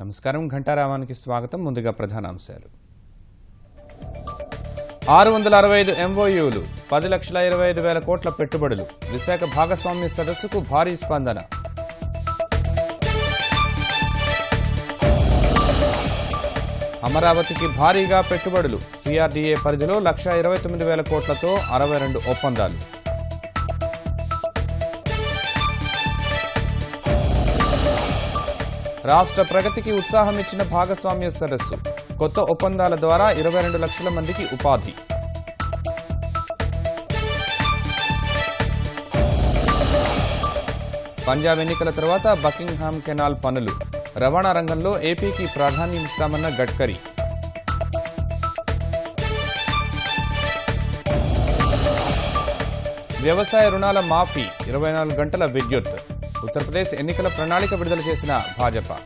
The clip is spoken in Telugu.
నమస్కారం ఘంటారావానికి స్వాగతం. ముందుగా ప్రధాన అంశాలు. 665 ఎంఓయూలు, 10,25,000 కోట్ల పెట్టుబడులు. విశాఖ భాగస్వామ్య సదస్సుకు భారీ స్పందన. అమరావతికి భారీగా పెట్టుబడులు. సిఆర్డీఏ పరిధిలో 1,29,000 కోట్లతో 62 ఒప్పందాలు. రాష్ట్ర ప్రగతికి ఉత్సాహం ఇచ్చిన భాగస్వామ్య సదస్సు. కొత్త ఒప్పందాల ద్వారా 22 లక్షల మందికి ఉపాధి. పంజాబ్ ఎన్నికల తర్వాత బకింగ్హామ్ కెనాల్ పనులు. రవాణా రంగంలో ఏపీకి ప్రాధాన్యం ఇస్తామన్న గడ్కరీ. వ్యవసాయ రుణాల మాఫీ, 24 గంటల విద్యుత్. ఉత్తరప్రదేశ్ ఎన్నికల ప్రణాళిక విడుదల చేసిన భాజపా.